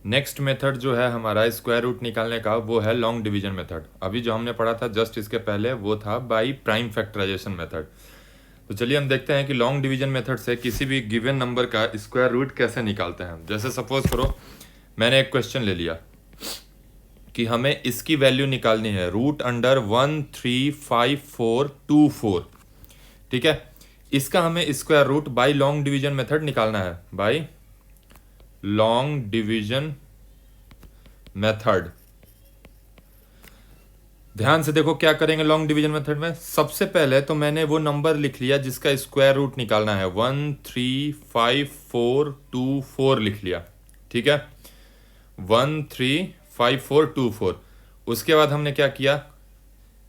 Next method जो है हमारा स्क्वायर रूट निकालने का वो है लॉन्ग डिवीजन मेथड। अभी जो हमने पढ़ा था जस्ट इसके पहले वो था बाय प्राइम फैक्टराइजेशन मेथड। तो चलिए हम देखते हैं कि लॉन्ग डिवीजन मेथड से किसी भी गिवन नंबर का स्क्वायर रूट कैसे निकालते हैं। जैसे सपोज करो मैंने एक क्वेश्चन ले लिया कि हमें इसकी वैल्यू निकालनी है रूट अंडर 1355424। ठीक है, इसका हमें square root by long division method निकालना है, बाय लॉन्ग डिवीजन मेथड। ध्यान से देखो क्या करेंगे लॉन्ग डिवीजन मेथड में। सबसे पहले तो मैंने वो नंबर लिख लिया जिसका स्क्वायर रूट निकालना है, 1355424 लिख लिया। ठीक है, 1355424। उसके बाद हमने क्या किया,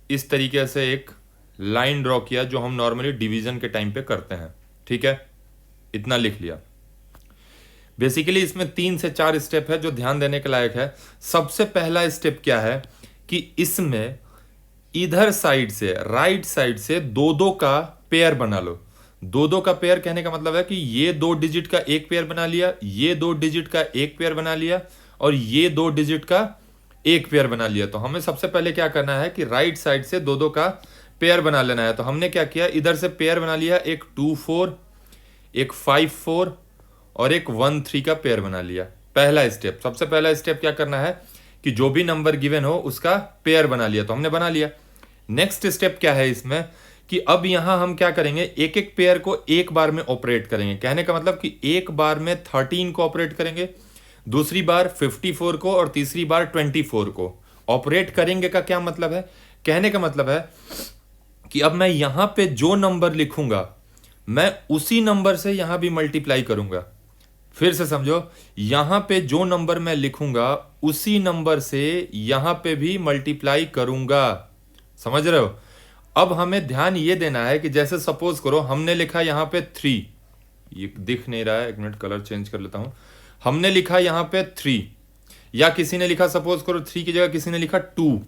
इस तरीके से एक लाइन ड्रॉ किया जो हम नॉर्मली डिवीजन के टाइम पे करते हैं। ठीक है, इतना लिख लिया। बेसिकली इसमें 3 से 4 स्टेप है जो ध्यान देने के लायक है। सबसे पहला स्टेप क्या है कि इसमें इधर साइड से राइट साइड से दो दो का पेयर बना लो। दो दो का पेयर कहने का मतलब है कि ये 2 डिजिट का एक पेयर बना लिया, ये 2 डिजिट का एक पेयर बना लिया और ये 2 डिजिट का एक पेयर बना लिया। तो हमें सबसे पहले क्या करना है कि राइट साइड से दो दो का पेयर बना लेना है। तो हमने क्या किया, इधर से पेयर बना लिया, एक 2 4, एक 5 4 और एक 1 3 का पेयर बना लिया। पहला स्टेप, सबसे पहला स्टेप क्या करना है कि जो भी नंबर गिवन हो उसका पेयर बना लिया। तो हमने बना लिया। नेक्स्ट स्टेप क्या है इसमें कि अब यहां हम क्या करेंगे, एक एक पेयर को एक बार में ऑपरेट करेंगे। कहने का मतलब कि एक बार में 13 को ऑपरेट करेंगे, दूसरी बार 54 को और तीसरी बार 24 को ऑपरेट करेंगे। का क्या मतलब है, कहने का मतलब है कि अब मैं यहां पे जो नंबर लिखूंगा मैं उसी नंबर से यहां भी मल्टीप्लाई करूंगा। फिर से समझो, यहां पे जो नंबर मैं लिखूंगा उसी नंबर से यहां पे भी मल्टीप्लाई करूंगा। समझ रहे हो। अब हमें ध्यान ये देना है कि जैसे सपोज करो हमने लिखा यहां पे 3, ये दिख नहीं रहा है, एक मिनट कलर चेंज कर लेता हूं। हमने लिखा यहां पे 3 या किसी ने लिखा सपोज करो 3 की जगह किसी ने लिखा 2,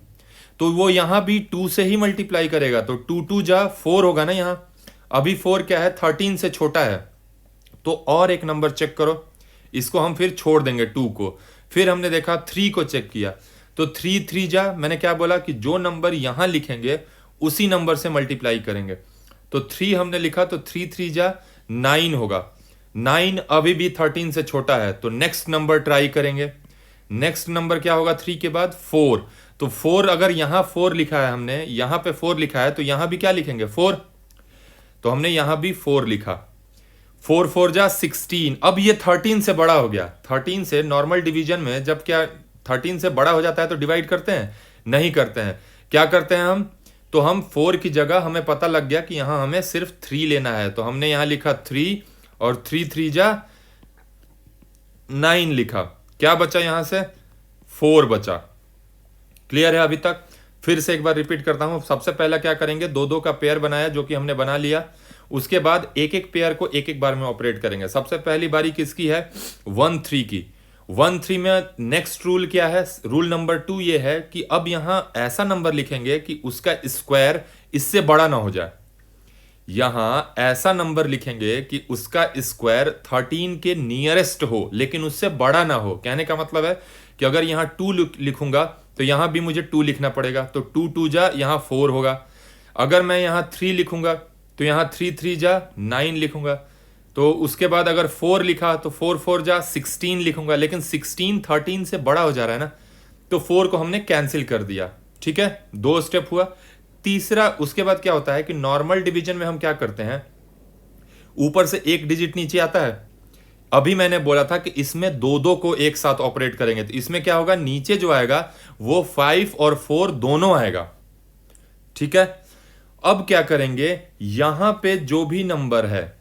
तो वो यहां भी 2 से ही मल्टीप्लाई करेगा। तो 2 2 जा 4 होगा ना। यहां अभी 4 क्या है, 13 से छोटा है। तो और एक नंबर चेक करो, इसको हम फिर छोड़ देंगे 2 को। फिर हमने देखा 3 को चेक किया, तो 3 3 जा, मैंने क्या बोला कि जो नंबर यहां लिखेंगे उसी नंबर से मल्टीप्लाई करेंगे। तो 3 हमने लिखा तो 3 3 जा 9 होगा। 9 अभी भी 13 से छोटा है, तो नेक्स्ट नंबर ट्राई करेंगे। नेक्स्ट नंबर क्या होगा 3 के बाद 4। तो 4 अगर यहां 4 लिखा है, हमने यहां पे 4 लिखा है, तो यहां भी क्या लिखेंगे 4। तो हमने यहां भी 4 लिखा। 4 4 जा 16। अब ये 13 से बड़ा हो गया। 13 से नॉर्मल डिवीजन में जब क्या 13 से बड़ा हो जाता है तो डिवाइड करते हैं, नहीं करते हैं। क्या करते हैं हम, तो हम 4 की जगह हमें पता लग गया कि यहां हमें सिर्फ 3 लेना है। तो हमने यहां लिखा 3 और 3 3 जा 9 लिखा। क्या बचा यहां से, 4 बचा। क्लियर है अभी तक। फिर से एक बार रिपीट करता हूं। सबसे पहला क्या करेंगे, दो दो का पेयर बनाया जो कि हमने बना लिया। उसके बाद एक एक पेयर को एक एक बार में ऑपरेट करेंगे। सबसे पहली बारी किसकी है, 1 3 की। 1 3 में नेक्स्ट रूल क्या है, रूल नंबर 2 ये है कि अब यहां ऐसा नंबर लिखेंगे कि उसका स्क्वायर इससे बड़ा ना हो जाए। यहां ऐसा नंबर लिखेंगे कि उसका स्क्वायर 13 के नियरेस्ट हो लेकिन उससे बड़ा ना हो। कहने का मतलब है कि अगर यहां 2 लिखूंगा तो यहां भी मुझे 2 लिखना पड़ेगा। तो 2 2 जा यहां 4 होगा। अगर मैं यहां 3 लिखूंगा तो यहां 3 3 जा 9 लिखूंगा। तो उसके बाद अगर 4 लिखा तो 4 4 जा 16 लिखूंगा। लेकिन 16 13 से बड़ा हो जा रहा है ना, तो 4 को हमने कैंसिल कर दिया। ठीक है, 2 स्टेप हुआ। तीसरा, उसके बाद क्या होता है कि नॉर्मल डिवीजन में हम क्या करते हैं, ऊपर से एक डिजिट नीचे आता है। अभी मैंने बोला था कि इसमें दो दो को एक साथ ऑपरेट करेंगे, तो इसमें क्या होगा, नीचे जो आएगा वो 5 और 4 दोनों आएगा। ठीक है, अब क्या करेंगे, यहां पे जो भी नंबर है,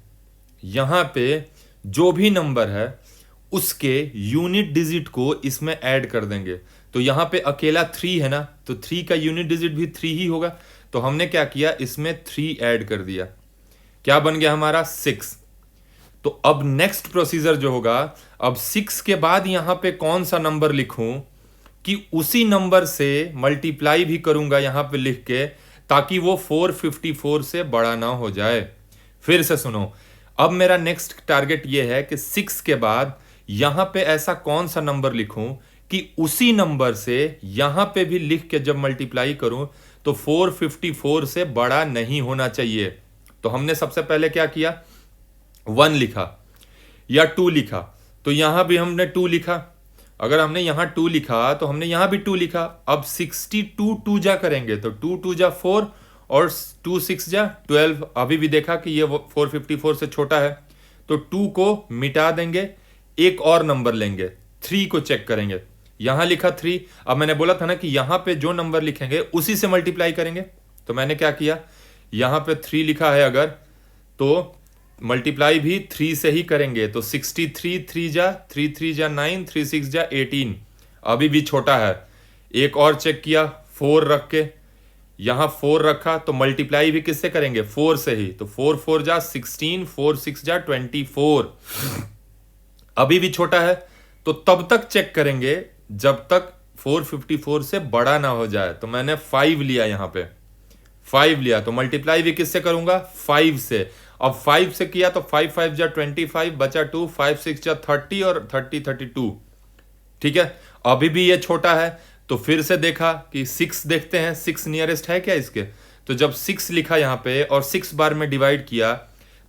यहां पे जो भी नंबर है उसके यूनिट डिजिट को इसमें ऐड कर देंगे। तो यहां पे अकेला 3 है ना, तो 3 का यूनिट डिजिट भी 3 ही होगा। तो हमने क्या किया, इसमें 3 ऐड कर दिया। क्या बन गया हमारा 6। तो अब नेक्स्ट प्रोसीजर जो होगा, अब 6 के बाद यहां पे कौन सा नंबर लिखूं कि उसी नंबर से मल्टीप्लाई भी करूंगा यहां पे लिख के, ताकि वो 454 से बड़ा ना हो जाए। फिर से सुनो, अब मेरा नेक्स्ट टारगेट ये है कि 6 के बाद यहां पे ऐसा कौन सा नंबर लिखूं कि उसी नंबर से यहां पे भी लिख के जब मल्टीप्लाई करूं तो 454 से बड़ा नहीं होना चाहिए। तो हमने सबसे पहले क्या किया, 1 लिखा या 2 लिखा, तो यहां भी हमने 2 लिखा। अगर हमने यहां 2 लिखा तो हमने यहां भी 2 लिखा। अब 62 2 जा करेंगे तो 2 2 जा 4 और 2 6 जा 12। अभी भी देखा कि ये 454 से छोटा है, तो 2 को मिटा देंगे, एक और नंबर लेंगे, 3 को चेक करेंगे। यहां लिखा 3। अब मैंने बोला था ना कि यहां पे जो नंबर लिखेंगे उसी से मल्टीप्लाई करेंगे। तो मैंने क्या किया, यहां पे 3 लिखा है अगर, तो मल्टीप्लाई भी 3 से ही करेंगे। तो 63 3 जा 3 3 जा 9 3 6 जा 18, अभी भी छोटा है। एक और चेक किया 4 रख के, यहां 4 रखा तो मल्टीप्लाई भी किससे करेंगे, 4 से ही। तो 4 4 जा 16 4 6 जा 24, अभी भी छोटा है। तो तब तक चेक करेंगे जब तक 454 से बड़ा ना हो जाए। तो मैंने 5 लिया, यहां पे 5 लिया, तो मल्टीप्लाई भी किससे करूंगा, 5 से। अब 5 से किया तो 5 5 जा 25 बचा 2, 5 6 जा 30 और 30 32, ठीक है। अभी भी ये छोटा है, तो फिर से देखा कि 6 देखते हैं, 6 नियरेस्ट है क्या इसके। तो जब 6 लिखा यहाँ पे और 6 बार में डिवाइड किया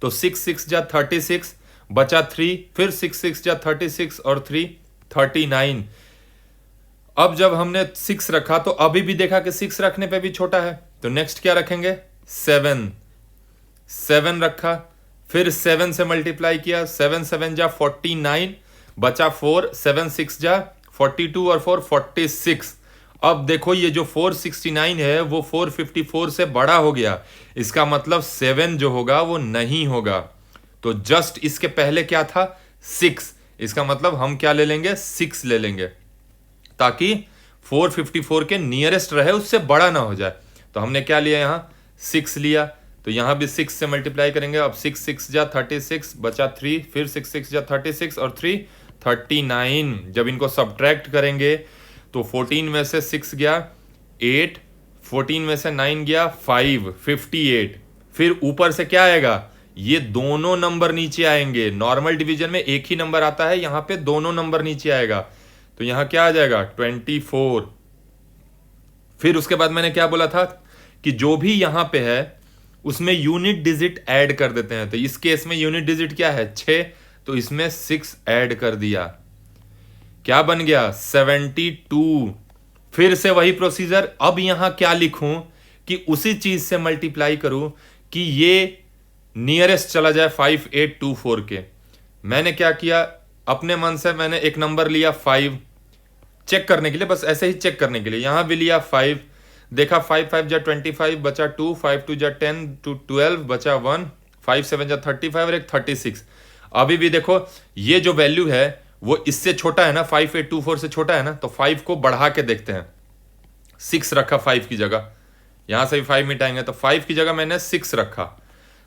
तो 6 6 जा 36 बचा 3, फिर 6 6 जा 36 और 3 39। अब जब हमने 6 रखा तो अभी भी देखा कि 6 रखने पे भी छोटा है, तो नेक्स्ट क्या रखेंगे, 7 रखा, फिर 7 से मल्टीप्लाई किया, 7 7 जा 49 बचा 4, 7 6 जा 42 और 4 46। अब देखो ये जो 469 है वो 454 से बड़ा हो गया, इसका मतलब 7 जो होगा वो नहीं होगा। तो जस्ट इसके पहले क्या था, 6, इसका मतलब हम क्या ले लेंगे, 6 ले लेंगे, ताकि 454 के नियरेस्ट रहे, उससे बड़ा ना हो जाए। तो हमने क्या लिया, यहां 6 लिया, तो यहां भी 6 से मल्टीप्लाई करेंगे। अब 6 6 जा 36 बचा 3, फिर 6 6 जा 36 और 3 39। जब इनको सब्ट्रैक्ट करेंगे तो 14 में से 6 गया 8, 14 में से 9 गया 5, 58। फिर ऊपर से क्या आएगा, ये दोनों नंबर नीचे आएंगे। नॉर्मल डिवीजन में एक ही नंबर आता है, यहां पे दोनों नंबर नीचे आएगा, तो यहां क्या आ जाएगा 24। फिर उसके बाद मैंने क्या बोला था कि जो भी यहां पे है उसमें यूनिट डिजिट ऐड कर देते हैं। तो इस केस में यूनिट डिजिट क्या है, 6, तो इसमें 6 ऐड कर दिया, क्या बन गया 72। फिर से वही प्रोसीजर, अब यहां क्या लिखूं कि उसी चीज से मल्टीप्लाई करूं कि ये नियरेस्ट चला जाए 5824 के। मैंने क्या किया, अपने मन से मैंने एक नंबर लिया 5 चेक करने के लिए, बस ऐसे ही चेक करने के लिए। यहां भी लिया 5, देखा 5 5 जा 25 बचा 2, 5 2 जा 10 2 12 बचा 1, 5 7 जा 35 और एक 36। अभी भी देखो ये जो वैल्यू है वो इससे छोटा है ना, 5824 से छोटा है ना, तो 5 को बढ़ा के देखते हैं। 6 रखा 5 की जगह, यहां से भी 5 मिटाएंगे तो 5 की जगह मैंने 6 रखा।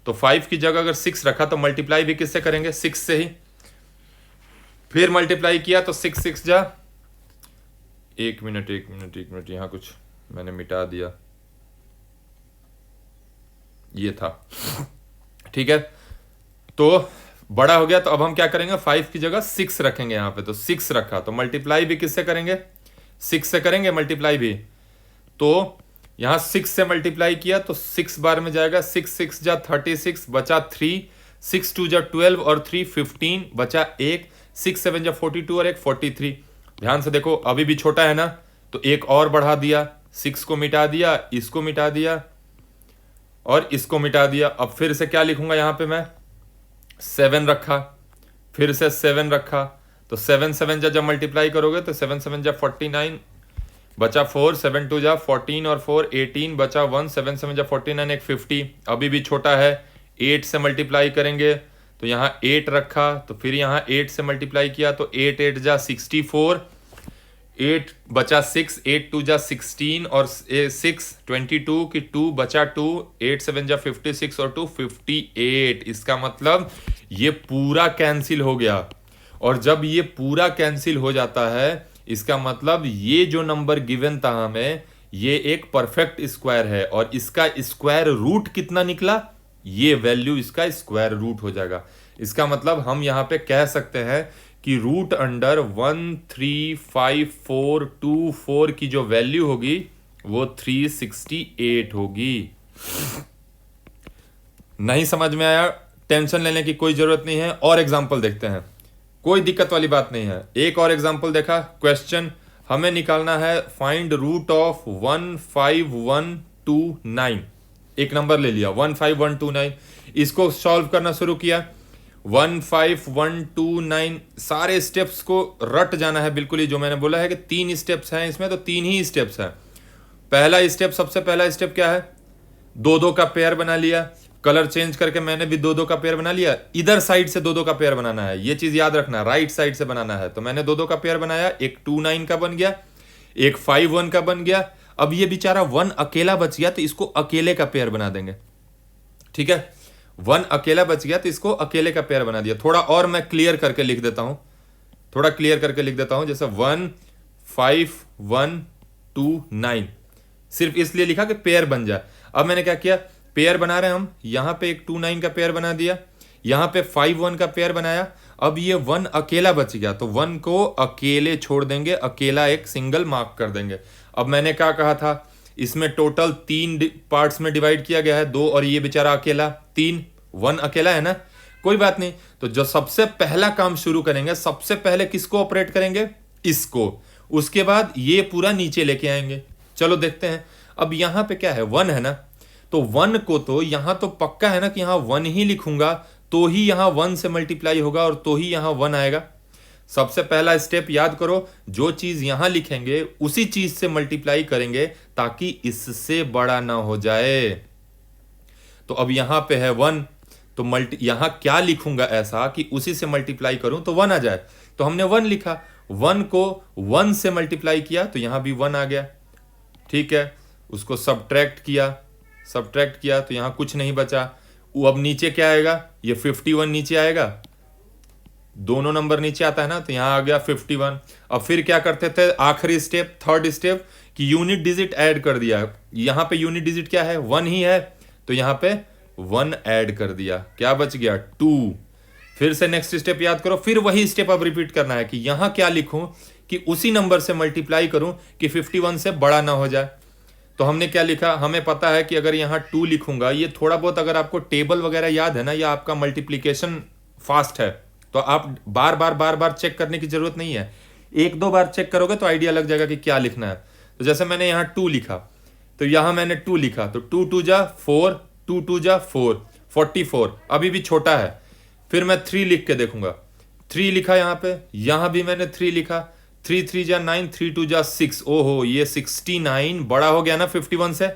तो 5 की जगह अगर 6 रखा तो मल्टीप्लाई भी किससे करेंगे, 6 से ही। फिर मल्टीप्लाई किया तो 6 6 जा, एक मिनट यहां कुछ मैंने मिटा दिया, ये था, ठीक है। तो बड़ा हो गया, तो अब हम क्या करेंगे, 5 की जगह 6 रखेंगे यहां पे। तो 6 रखा तो मल्टीप्लाई भी किससे करेंगे, 6 से करेंगे मल्टीप्लाई भी। तो यहां 6 से मल्टीप्लाई किया तो 6 बार में जाएगा, 6 6 जा 36 बचा 3, 6 2 जा 12 और 3 15 बचा 1, 6 7 जा 42 और एक 43। ध्यान से देखो अभी भी छोटा है ना, तो एक और बढ़ा दिया, 6 को मिटा दिया, इसको मिटा दिया और इसको मिटा दिया। अब फिर से क्या लिखूंगा, यहां पे मैं 7 रखा, फिर से 7 रखा, तो 7 7 जा जब मल्टीप्लाई करोगे तो 7 7 जा 49 बचा 4, 7 2 जा 14 और 4 18 बचा 1, 7 7 जा 49 एक 50। अभी भी छोटा है, 8 से मल्टीप्लाई करेंगे तो यहाँ 8 रखा, तो फिर यहाँ 8 से मल्टीप्लाई किया तो 8 8 जा 64, 8 बचा 6, 8 2 जा 16 और 6 22 की 2 बचा 2, 8 7 जा 56 और 2 58। इसका मतलब ये पूरा कैंसिल हो गया, और जब ये पूरा कैंसिल हो जाता है इसका मतलब ये जो नंबर गिवन था हमें ये एक परफेक्ट स्क्वायर है, और इसका स्क्वायर रूट कितना निकला, ये वैल्यू इसका स्क्वायर रूट हो जाएगा। इसका मतलब हम यहाँ पे कह सकते हैं कि रूट अंडर 135424 की जो वैल्यू होगी वो 368 होगी। नहीं समझ में आया, टेंशन लेने की कोई जरूरत नहीं है। और एग्जाम्पल देखते हैं, कोई दिक्कत वाली बात नहीं है। एक और एग्जाम्पल देखा, क्वेश्चन हमें निकालना है फाइंड रूट ऑफ 15129। एक नंबर ले लिया 15129, इसको सॉल्व करना शुरू किया। 15129 सारे स्टेप्स को रट जाना है बिल्कुल ही, जो मैंने बोला है कि 3 स्टेप्स हैं इसमें, तो 3 ही स्टेप्स हैं। पहला स्टेप, सबसे पहला स्टेप क्या है, 2-2 का पेयर बना लिया। कलर चेंज करके मैंने भी 2-2 का पेयर बना लिया। इधर साइड से 2-2 का पेयर बनाना है, ये चीज याद रखना, राइट साइड से बनाना है। तो मैंने 2-2 का पेयर बनाया, एक 2-9 का बन गया, एक 5-1 का बन गया। अब ये बेचारा 1 अकेला बच गया, तो इसको अकेले का पेयर बना देंगे। ठीक है, 1 अकेला बच गया तो इसको अकेले का पेयर बना दिया। थोड़ा और मैं क्लियर करके लिख देता हूं, जैसे 15129 सिर्फ इसलिए लिखा कि पेयर बन जाए। अब मैंने क्या किया, पेयर बना रहे हैं हम, यहां पे एक 2-9 का पेयर बना दिया, यहां पे 5-1 का पेयर बनाया। अब ये 1 अकेला बच गया, तो 1 को अकेले छोड़ देंगे, अकेला एक सिंगल मार्क कर देंगे। अब मैंने क्या कहा था, इसमें टोटल 3 पार्ट्स में डिवाइड किया गया है, 2 और ये बेचारा अकेला 3, 1 अकेला है ना, कोई बात नहीं। तो जो सबसे पहला काम शुरू करेंगे, सबसे पहले किसको ऑपरेट करेंगे, इसको, उसके बाद ये पूरा नीचे लेके आएंगे। चलो देखते हैं। अब यहां पे क्या है, 1 है ना, तो 1 को तो यहां तो पक्का है ना कि यहां 1 ही लिखूंगा, तो ही यहां 1 से मल्टीप्लाई होगा और तो ही यहां 1 आएगा। सबसे पहला स्टेप याद करो, जो चीज यहां लिखेंगे उसी चीज से मल्टीप्लाई करेंगे ताकि इससे बड़ा ना हो जाए। तो अब यहां पे है 1, तो यहां क्या लिखूंगा ऐसा कि उसी से मल्टीप्लाई करूं तो 1 आ जाए। तो हमने 1 लिखा, 1 को 1 से मल्टीप्लाई किया तो यहां भी 1 आ गया। ठीक है, उसको सब्ट्रैक्ट किया तो यहां कुछ नहीं बचा। वो अब नीचे क्या आएगा, ये 51 नीचे आएगा, दोनों नंबर नीचे आता है ना, तो यहां आ गया 51। अब फिर क्या करते थे, आखिरी स्टेप, थर्ड स्टेप, कि यूनिट डिजिट ऐड कर दिया। यहां पे यूनिट डिजिट क्या है, 1 ही है, तो यहां पे 1 ऐड कर दिया, क्या बच गया 2। फिर से नेक्स्ट स्टेप याद करो, फिर वही स्टेप अब रिपीट करना है कि यहां क्या लिखूं कि उसी नंबर से मल्टीप्लाई करूं कि 51 से बड़ा ना हो जाए। तो हमने क्या लिखा, हमें पता है कि अगर यहां 2 लिखूंगा, ये थोड़ा बहुत अगर आपको टेबल वगैरह याद है ना, या आपका मल्टीप्लीकेशन फास्ट है, तो आप बार बार चेक करने की जरूरत नहीं है। 1-2 बार चेक करोगे तो आइडिया लग जाएगा कि क्या लिखना है। तो जैसे मैंने यहां 2 लिखा, तो यहां मैंने 2 लिखा, तो 2 जा 4, 2 जा 4, 44, अभी भी छोटा है। फिर मैं 3 लिख के देखूंगा, 3 लिखा यहां पे, यहां भी मैंने 3 लिखा, 3 जा 9, 3 जा 6, ओहो ये 69 बड़ा हो गया ना 51 से।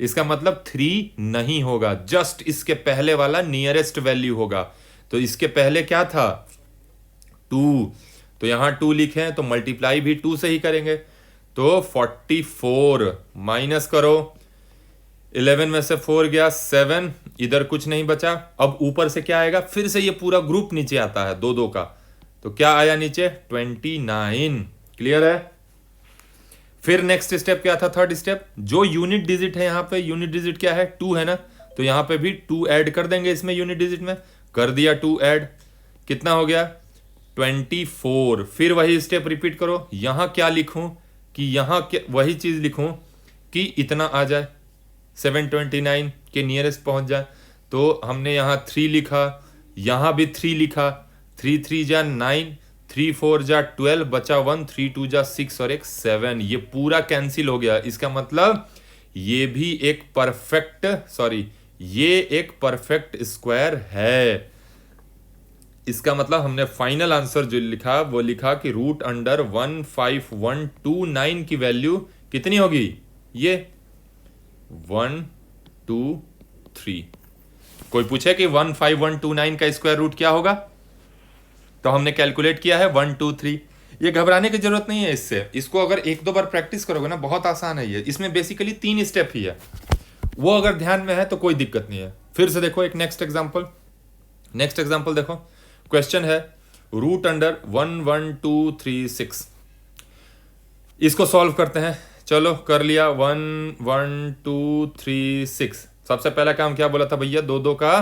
इसका मतलब 3 नहीं होगा, जस्ट इसके पहले वाला नियरेस्ट वैल्यू होगा। तो इसके पहले क्या था 2, तो यहां 2 लिखे हैं तो मल्टीप्लाई भी 2 से ही करेंगे। तो 44 माइनस करो, 11 में से 4 गया 7, इधर कुछ नहीं बचा। अब ऊपर से क्या आएगा, फिर से ये पूरा ग्रुप नीचे आता है 2-2 का, तो क्या आया नीचे 29। क्लियर है। फिर नेक्स्ट स्टेप क्या था, थर्ड स्टेप, जो यूनिट डिजिट है यहां पे, यूनिट डिजिट क्या है 2 है ना, तो यहां पे भी 2 ऐड कर देंगे इसमें, यूनिट डिजिट में कर दिया 2 ऐड, कितना हो गया 24। फिर वही स्टेप रिपीट करो, यहां क्या लिखूं कि यहां वही चीज लिखूं कि इतना आ जाए 729 के नियरेस्ट पहुंच जाए। तो हमने यहां 3 लिखा, यहां भी 3 लिखा, 3 जा 9, 3 जा 12, बचा 1, 3 जा 6 और एक 7, ये पूरा कैंसिल हो गया। इसका मतलब ये भी एक परफेक्ट स्क्वायर है। इसका मतलब हमने फाइनल आंसर जो लिखा वो लिखा कि रूट अंडर 15129 की वैल्यू कितनी होगी, ये 1 2 3। कोई पूछे कि 15129 का स्क्वायर रूट क्या होगा, तो हमने कैलकुलेट किया है 1 2 3। ये घबराने की जरूरत नहीं है इससे, इसको अगर 1-2 बार प्रैक्टिस करोगे ना, बहुत आसान है ये। इसमें बेसिकली 3 स्टेप ही है, वो अगर ध्यान में है तो कोई दिक्कत नहीं है। फिर से देखो एक नेक्स्ट एग्जांपल देखो, क्वेश्चन है रूट अंडर 11236। इसको सॉल्व करते हैं, चलो कर लिया 11236। सबसे पहला काम क्या बोला था भैया, 2-2 का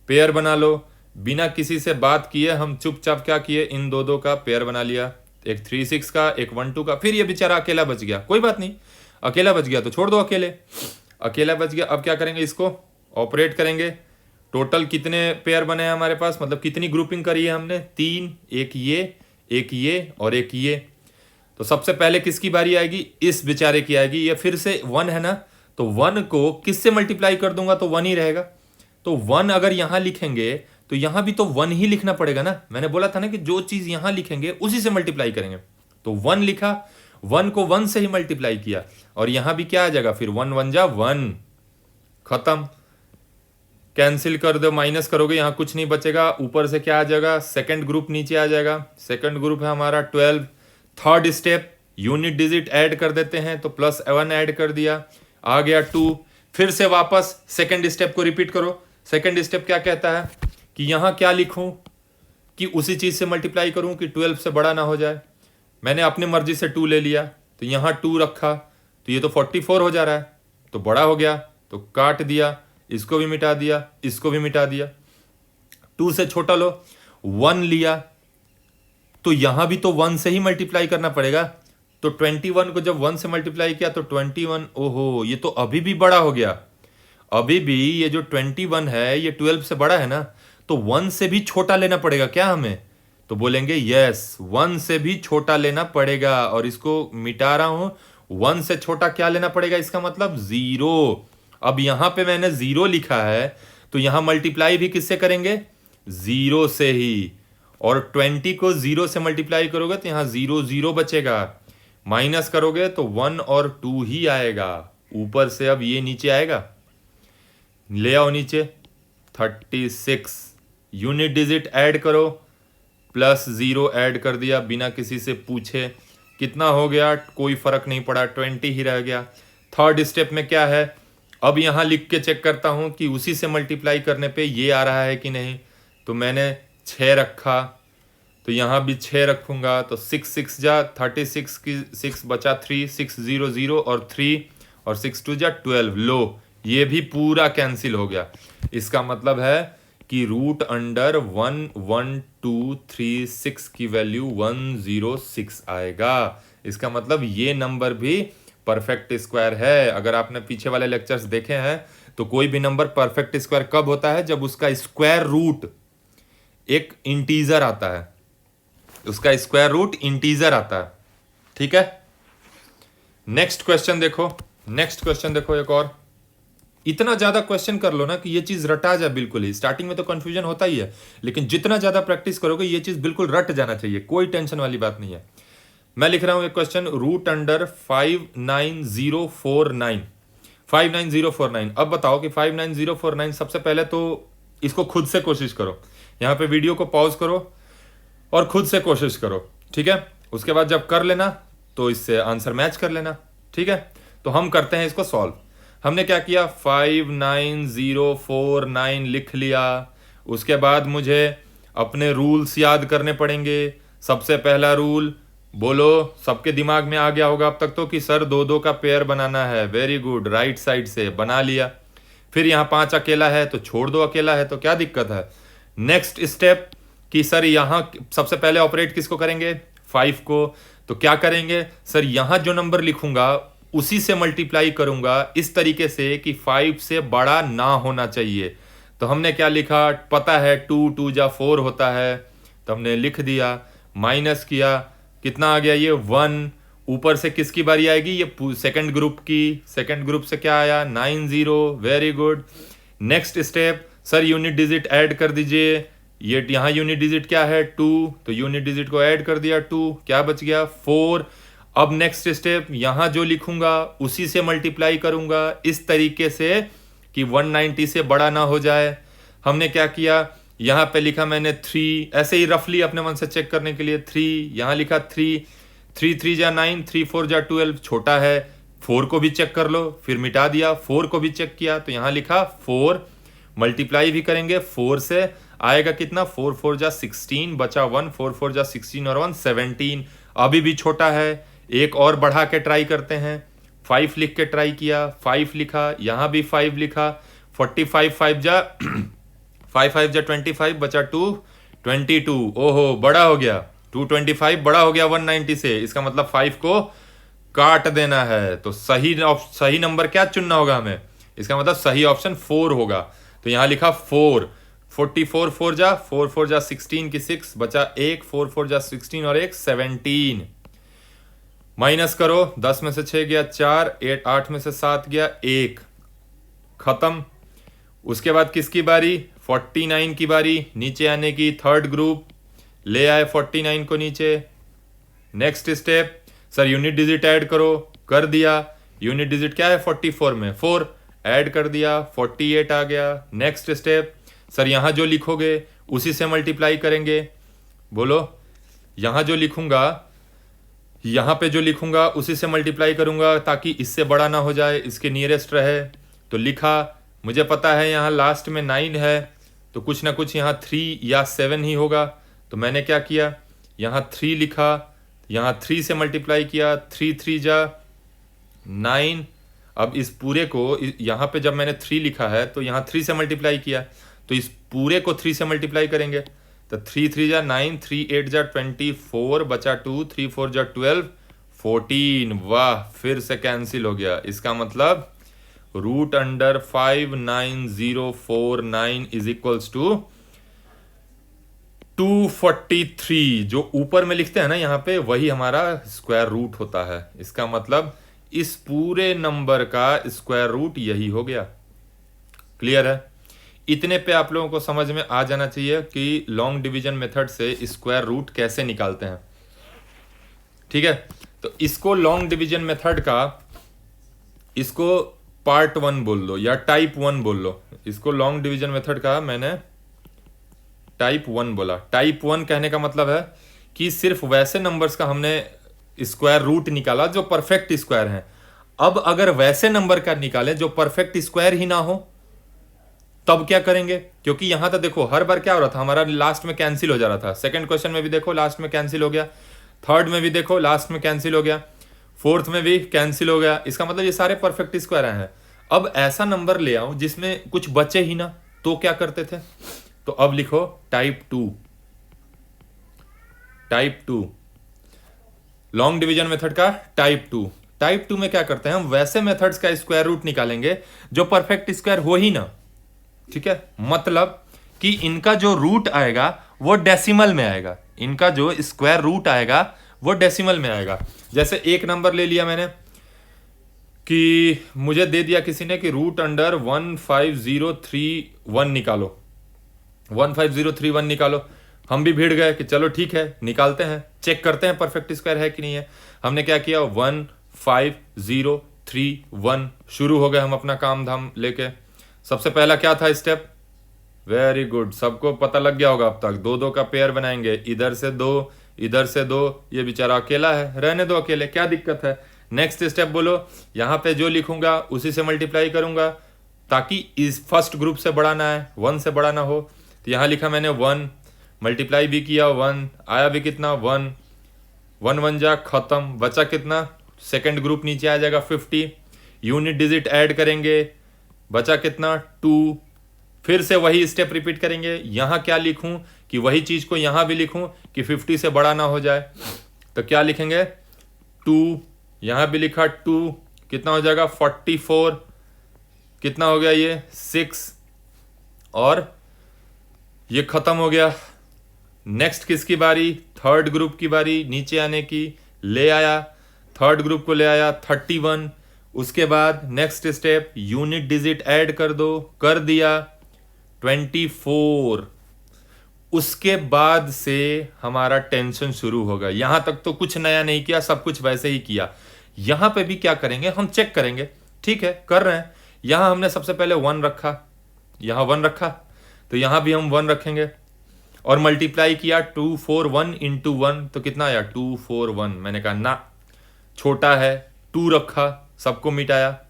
पेयर बना लो। बिना किसी से बात किए हम चुपचाप क्या किए, इन दो का पेयर बना लिया, एक 3 6 का, एक 1 2 का। फिर ये बेचारा अकेला बच गया, कोई बात नहीं, अकेला बच गया तो छोड़ दो, अकेला बच गया। अब क्या करेंगे, इसको ऑपरेट करेंगे। टोटल कितने पेयर बने हैं हमारे पास, मतलब कितनी ग्रुपिंग करी है हमने, 3, एक ये और एक ये। तो सबसे पहले किसकी बारी आएगी, इस बेचारे की आएगी। ये फिर से 1 है ना, तो 1 को किससे मल्टीप्लाई कर दूंगा तो 1 ही रहेगा। तो 1 अगर यहां लिखेंगे तो यहां भी तो 1 ही लिखना पड़ेगा ना। मैंने बोला था ना कि जो चीज यहां लिखेंगे उसी से मल्टीप्लाई करेंगे। तो 1 लिखा, 1 को 1 से ही मल्टीप्लाई किया, और यहां भी क्या आ जाएगा, फिर 1 1 जा 1, खत्म। कैंसिल कर दो, माइनस करोगे यहां कुछ नहीं बचेगा। ऊपर से क्या आ जाएगा, सेकंड ग्रुप नीचे आ जाएगा। सेकंड ग्रुप है हमारा 12। Third step, unit digit add कर देते हैं, तो +1 ऐड कर दिया, आ गया 2। फिर से वापस सेकंड स्टेप को रिपीट करो। सेकंड स्टेप क्या कहता है कि यहां क्या लिखूं, कि उसी चीज से मल्टीप्लाई करूं कि 12 से बड़ा ना हो जाए। मैंने अपनी मर्जी से 2 ले लिया, तो यहां 2 रखा, तो ये तो 44 हो जा रहा है, तो बड़ा हो गया, तो काट दिया, इसको भी मिटा दिया, इसको भी मिटा दिया। 2 से छोटा लो, 1 लिया, तो यहां भी तो 1 से ही मल्टीप्लाई करना पड़ेगा। तो 21 को जब 1 से मल्टीप्लाई किया तो 21, ओहो ये तो अभी भी बड़ा हो गया। अभी भी ये जो 21 है ये 12 से बड़ा है ना, तो 1 से भी छोटा लेना पड़ेगा क्या हमें। तो बोलेंगे यस, 1 से भी छोटा लेना पड़ेगा। और इसको मिटा रहा हूं, 1 से छोटा क्या लेना पड़ेगा, इसका मतलब 0। अब यहां पे मैंने 0 लिखा है, तो यहां मल्टीप्लाई भी किससे करेंगे, 0 से ही। और 20 को 0 से मल्टीप्लाई करोगे तो यहां 0 0 बचेगा, माइनस करोगे तो 1 और 2 ही आएगा। ऊपर से अब ये नीचे आएगा, ले आओ नीचे, 36। यूनिट डिजिट ऐड करो, +0 ऐड कर दिया बिना किसी से पूछे। कितना हो गया, कोई फर्क नहीं पड़ा, 20 ही रह गया। थर्ड स्टेप में क्या है, अब यहां लिख के चेक करता हूं कि उसी से मल्टीप्लाई करने पे ये आ रहा है कि नहीं। तो मैंने 6 रखा, तो यहां भी 6 रखूंगा, तो 6 6 जा 36 की 6 बचा 3, 6 0 0 और 3 और 6 2 जा 12। लो ये भी पूरा कैंसिल हो गया। इसका मतलब है कि √1 1 2 3 6 की वैल्यू 106 आएगा। इसका मतलब ये नंबर भी परफेक्ट स्क्वायर है। अगर आपने पीछे वाले लेक्चर्स देखे हैं तो कोई भी नंबर परफेक्ट स्क्वायर कब होता है, जब उसका स्क्वायर रूट एक इंटीजर आता है, उसका स्क्वायर रूट इंटीजर आता है। ठीक है, नेक्स्ट क्वेश्चन देखो, नेक्स्ट क्वेश्चन देखो। एक और इतना ज्यादा क्वेश्चन कर लो ना कि ये चीज रटा जाए बिल्कुल ही। स्टार्टिंग में तो कंफ्यूजन होता ही है, लेकिन जितना ज्यादा प्रैक्टिस करोगे ये चीज बिल्कुल रट जाना चाहिए, कोई टेंशन वाली बात नहीं है। मैं लिख रहा हूं एक क्वेश्चन, √59049 59049। अब बताओ कि 59049, सबसे पहले तो इसको खुद से कोशिश करो। यहां पे वीडियो को पॉज करो और खुद से कोशिश करो, ठीक है। उसके बाद जब कर लेना तो इससे आंसर मैच कर लेना, ठीक है। तो हम करते हैं इसको सॉल्व। हमने क्या किया, 59049 लिख लिया। उसके बाद मुझे अपने रूल्स याद करने पड़ेंगे। सबसे पहला रूल बोलो, सबके दिमाग में आ गया होगा अब तक तो, कि सर 2 का पेयर बनाना है। वेरी गुड, राइट साइड से बना लिया। फिर यहाँ 5 अकेला है तो छोड़ दो, अकेला है तो क्या दिक्कत है। नेक्स्ट स्टेप कि सर यहाँ सबसे पहले ऑपरेट किसको करेंगे, 5 को। तो क्या करेंगे, सर यहाँ जो नंबर लिखूंगा उसी से मल्टीप्लाई करूंगा इस तरीके से कि 5 से बड़ा ना होना चाहिए। तो हमने क्या लिखा, पता है 2 2 जा 4 होता है, तो हमने लिख दिया, माइनस किया, कितना आ गया ये 1। ऊपर से किसकी बारी आएगी, ये सेकंड ग्रुप की। सेकंड ग्रुप से क्या आया, 90। Very good. Next step, sir unit digit add कर दीजिए। ये यहाँ यूनिट डिजिट क्या है, 2, तो यूनिट डिजिट को ऐड कर दिया, 2, क्या बच गया 4। अब नेक्स्ट स्टेप, यहां जो लिखूंगा उसी से मल्टीप्लाई करूंगा इस तरीके से कि 190 से बड़ा ना हो जाए। हमने क्या किया, यहां पे लिखा मैंने 3, ऐसे ही रफली अपने मन से चेक करने के लिए 3, यहां लिखा 3 3 जा 9, 3 4 जा 12, छोटा है। 4 को भी चेक कर लो, फिर मिटा दिया, 4 को भी चेक किया, तो यहां लिखा 4। मल्टीप्लाई भी करेंगे 4 से, आएगा कितना, 4 4 जा 16, बचा 1, 4 4 जा 16 और 1 17। अभी भी छोटा है, एक और बढ़ा के ट्राई करते हैं। 5 लिख के ट्राई किया, 5 लिखा, यहां भी 5 लिखा, 45 5 जा 5 5 जा 25 बचा 222। ओहो बड़ा हो गया, 225 बड़ा हो गया 190 से, इसका मतलब 5 को काट देना है। तो सही नंबर क्या चुनना होगा हमें, इसका मतलब सही ऑप्शन 4 होगा। तो यहां लिखा 4, 44 4 जा 4 4 जा 16 की 6 बचा 1, 4 4 जा 16 और 1 17। माइनस करो, 10 में से 6 गया 4, 8 में से 7 गया 1, खत्म। उसके बाद किसकी बारी, 49 की बारी, नीचे आने की। थर्ड ग्रुप ले आए 49 को नीचे। Next step, sir unit digit add करो, कर दिया। यूनिट डिजिट क्या है 44 में, 4 ऐड कर दिया, 48 आ गया। नेक्स्ट स्टेप, सर यहां जो लिखोगे उसी से मल्टीप्लाई करेंगे। बोलो, यहां जो लिखूंगा, यहां पे जो लिखूंगा उसी से मल्टीप्लाई करूंगा ताकि इससे बड़ा ना हो जाए, इसके नियरेस्ट रहे। तो लिखा, मुझे पता है यहाँ लास्ट में 9 है तो कुछ ना कुछ यहाँ 3 या 7 ही होगा। तो मैंने क्या किया, यहाँ 3 लिखा, यहाँ 3 से मल्टीप्लाई किया, 3 3 जा 9। अब इस पूरे को यहाँ पे जब मैंने 3 लिखा है तो यहाँ 3 से मल्टीप्लाई किया, तो इस पूरे को 3 से मल्टीप्लाई करेंगे। तो 3 3 जा 9, 3 8 जा 24 बचा 2, 3 4 जा 12, 14। वाह, फिर से कैंसिल हो गया। इसका मतलब √59049 इज इक्वल्स टू 243। जो ऊपर में लिखते हैं ना यहाँ पे, वही हमारा स्क्वायर रूट होता है। इसका मतलब इस पूरे नंबर का स्क्वायर रूट यही हो गया। क्लियर है? इतने पे आप लोगों को समझ में आ जाना चाहिए कि लॉन्ग डिवीजन मेथड से स्क्वायर रूट कैसे निकालते हैं। ठीक है, तो इसको लॉन्ग डिवीजन मेथड का, इसको पार्ट 1 बोल लो या टाइप 1 बोल लो। इसको लॉन्ग डिवीजन मेथड का मैंने टाइप 1 बोला। टाइप 1 कहने का मतलब है कि सिर्फ वैसे नंबर्स का हमने स्क्वायर रूट निकाला जो परफेक्ट स्क्वायर हैं। अब अगर वैसे नंबर का निकालें जो परफेक्ट स्क्वायर ही ना हो, तब क्या करेंगे? क्योंकि यहां तो देखो हर बार क्या हो रहा था, हमारा लास्ट में कैंसिल हो जा रहा था। सेकंड क्वेश्चन में भी देखो लास्ट में कैंसिल हो गया, थर्ड में भी देखो लास्ट में कैंसिल हो गया, फोर्थ में भी कैंसिल हो गया। इसका मतलब ये सारे परफेक्ट स्क्वायर हैं। अब ऐसा नंबर ले आओ जिसमें कुछ बचे ही ना, तो क्या करते थे? तो अब लिखो type 2। Type 2 long division method का टाइप 2। टाइप 2 में क्या करते हैं, हम वैसे मेथड्स का स्क्वायर रूट निकालेंगे जो परफेक्ट स्क्वायर हो ही ना। ठीक है, मतलब कि इनका जो रूट आएगा वो डेसिमल में आएगा। इनका जो स्क्वायर रूट आएगा वो डेसिमल में आएगा। जैसे एक नंबर ले लिया मैंने कि मुझे दे दिया किसी ने कि √15031 निकालो, 15031 निकालो। हम भी भिड़ गए कि चलो ठीक है निकालते हैं, चेक करते हैं परफेक्ट स्क्वायर है कि नहीं है। हमने क्या किया, 15031 शुरू हो गए हम अपना काम धाम लेके। सबसे पहला क्या था स्टेप? वेरी गुड, सबको पता लग गया होगा अब तक। 2 का पेयर बनाएंगे, इधर से 2 इधर से 2। ये बेचारा अकेला है, रहने दो अकेले, क्या दिक्कत है। नेक्स्ट स्टेप बोलो, यहां पे जो लिखूंगा उसी से मल्टीप्लाई करूंगा ताकि इस फर्स्ट ग्रुप से बड़ा ना आए, 1 से बड़ा ना हो। तो यहां लिखा मैंने 1, मल्टीप्लाई भी किया, 1 आया भी कितना 1, 1 1 जा खत्म, बचा कितना, सेकंड ग्रुप नीचे आ जाएगा 50। यूनिट डिजिट ऐड करेंगे, बचा कितना 2। फिर से वही स्टेप रिपीट करेंगे। यहां क्या लिखूं कि वही चीज को यहां भी लिखूं कि 50 से बड़ा ना हो जाए। तो क्या लिखेंगे 2, यहां भी लिखा 2, कितना हो जाएगा 44, कितना हो गया ये 6, और ये खत्म हो गया। नेक्स्ट किसकी बारी? थर्ड ग्रुप की बारी नीचे आने की। ले आया, थर्ड ग्रुप को ले आया 31। उसके बाद next step, unit digit add कर दो, कर दिया 24। उसके बाद से हमारा टेंशन शुरू होगा। यहां तक तो कुछ नया नहीं किया, सब कुछ वैसे ही किया। यहां पे भी क्या करेंगे, हम चेक करेंगे। ठीक है, कर रहे हैं। यहां हमने सबसे पहले 1 रखा, यहां 1 रखा, तो यहां भी हम 1 रखेंगे और मल्टीप्लाई किया 241 इंटू 1, तो कितना आया 241। मैंने कहा ना, छोटा है, 2 रखा, सबको मिटाया,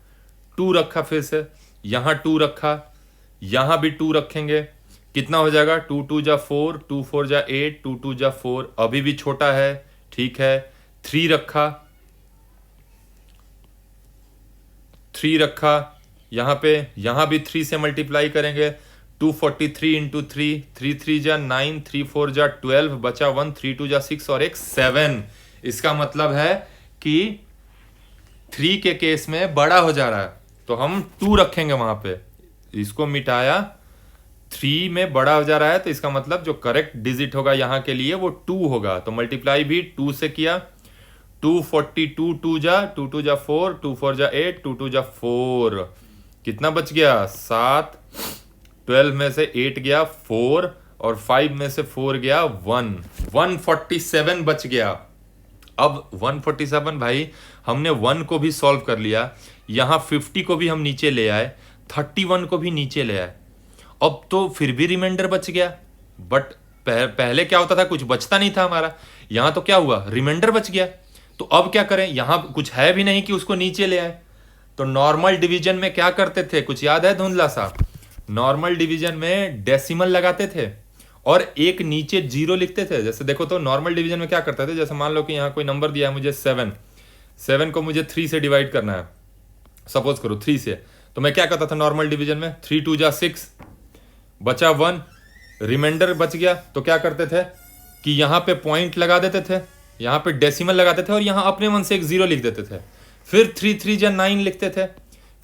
2 रखा, फिर से यहां 2 रखा, यहां भी 2 रखेंगे, कितना हो जाएगा 2 2 जा 4, 2 4 जा 8, 2 2 जा 4, अभी भी छोटा है, ठीक है। 3 रखा, 3 रखा, यहां पे, यहां भी 3 से मल्टीप्लाई करेंगे, 243 इंटू 3, 3 3 जा 9, 3 4 जा 12, बचा 1, 3 2 जा 6 और एक 7। इसका मतलब है कि 3 के केस में बड़ा हो जा रहा है, तो हम 2 रखेंगे वहां पे। इसको मिटाया, 3 में बड़ा हो जा रहा है, तो इसका मतलब जो करेक्ट डिजिट होगा यहाँ के लिए वो 2 होगा। तो मल्टीप्लाई भी 2 से किया। 242 2 जा 2 2 जा 4, 2 4 जा 8, 2 2 जा 4, कितना बच गया 7। 12 में से 8 गया 4 और 5 में से 4 गया 1, 147 बच गया। अब 147 भाई हमने 1 को भी सॉल्व कर लिया, यहाँ 50 को भी हम नीचे ले आए, 31 को भी नीचे ले आए, अब तो फिर भी रिमाइंडर बच गया। बट पहले क्या होता था, कुछ बचता नहीं था हमारा, यहाँ तो क्या हुआ, रिमाइंडर बच गया। तो अब क्या करें, यहाँ कुछ है भी नहीं कि उसको नीचे ले आए। तो नॉर्मल डिवीजन में क्या करते थे, कुछ याद है धुंधला सा? नॉर्मल डिवीजन में डेसिमल लगाते थे और एक नीचे जीरो लिखते थे। जैसे देखो तो नॉर्मल डिवीजन में क्या करते थे, जैसे मान लो कि यहाँ कोई नंबर दिया है मुझे 7 को मुझे 3 से डिवाइड करना है, सपोज करो 3 से, तो मैं क्या करता था नॉर्मल डिवीजन में, 3 2 जा 6, बचा 1, रिमाइंडर बच गया। तो क्या करते थे कि यहाँ पे पॉइंट लगा देते थे, यहाँ पे डेसिमल लगाते थे और यहाँ अपने मन से एक जीरो लिख देते थे। फिर 3 3 जा 9 लिखते थे,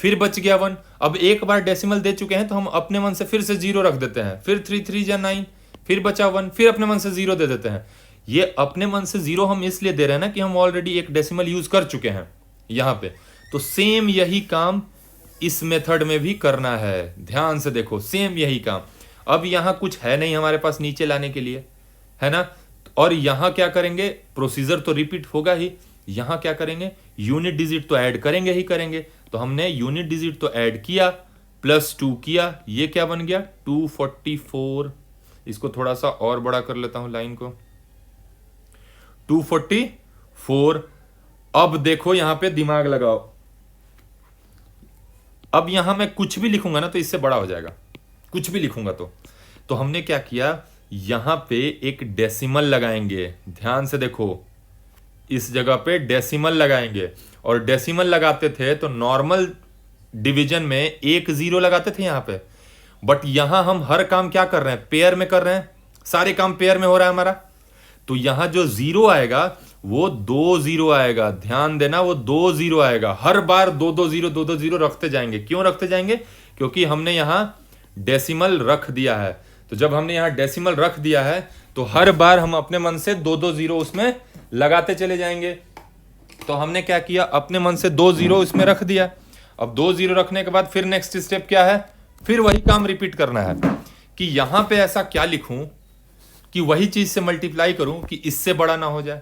फिर बच गया 1। अब एक बार डेसिमल दे चुके हैं तो हम अपने मन से फिर से जीरो रख देते हैं, फिर 3 3 जा 9, फिर बचा 1, फिर अपने मन से जीरो दे देते हैं। ये अपने मन से जीरो हम इसलिए दे रहे हैं ना कि हम ऑलरेडी एक डेसिमल यूज कर चुके हैं यहाँ पे। तो सेम यही काम इस मेथड में भी करना है, ध्यान से देखो, सेम यही काम। अब यहाँ कुछ है नहीं हमारे पास नीचे लाने के लिए, है ना, और यहाँ क्या करेंगे, प्रोसीजर तो रिपीट होगा ही। यहाँ क्या करेंगे, यूनिट डिजिट तो ऐड करेंगे ही करेंगे। तो हमने यूनिट डिजिट तो ऐड किया, +2 किया, ये क्या बन गया 244। इसको थोड़ा सा और बड़ा कर लेता हूं लाइन को, 244। अब देखो यहां पे दिमाग लगाओ, अब यहां मैं कुछ भी लिखूंगा ना तो इससे बड़ा हो जाएगा, कुछ भी लिखूंगा तो हमने क्या किया, यहां पे एक डेसिमल लगाएंगे। ध्यान से देखो, इस जगह पे डेसिमल लगाएंगे, और डेसिमल लगाते थे तो नॉर्मल डिवीजन में एक जीरो लगाते थे यहां पे। बट यहां हम हर काम क्या कर रहे हैं, पेयर में कर रहे हैं, सारे काम पेयर में हो रहा है हमारा। तो यहां जो जीरो आएगा वो 2 जीरो आएगा, ध्यान देना, वो 2 जीरो आएगा। हर बार 2 2 जीरो रखते जाएंगे। क्यों रखते जाएंगे, क्योंकि हमने यहां डेसिमल रख दिया है। तो जब हमने यहां डेसिमल रख दिया है तो हर बार हम अपने मन से 2 जीरो उसमें लगाते चले जाएंगे। तो हमने क्या किया, अपने मन से 2 जीरो इसमें रख दिया। अब 2 जीरो रखने के बाद फिर नेक्स्ट स्टेप क्या है, फिर वही काम रिपीट करना है कि यहां पे ऐसा क्या लिखूं कि वही चीज से मल्टीप्लाई करूं कि इससे बड़ा ना हो जाए।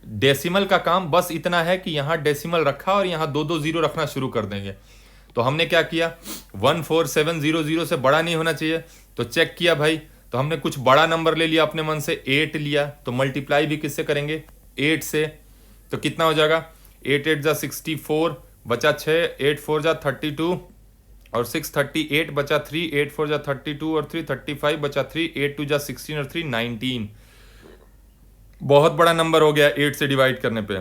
डेसिमल का काम बस इतना है कि यहां डेसिमल रखा और यहां 2 जीरो रखना शुरू कर देंगे। तो हमने क्या किया, 14700 से बड़ा नहीं होना चाहिए, तो चेक किया भाई, तो हमने कुछ बड़ा नंबर ले लिया अपने मन से, 8 लिया। तो मल्टीप्लाई भी किससे करेंगे, 8 से। तो कितना हो जाएगा, 8 8 जा 64, बचा 6, 8 4 जा 32 और 6 38, बचा 3, 8 4 जा 32 और 3 35, बचा 3, 8 2 जा 16 और 3 19। बहुत बड़ा नंबर हो गया 8 से डिवाइड करने पे।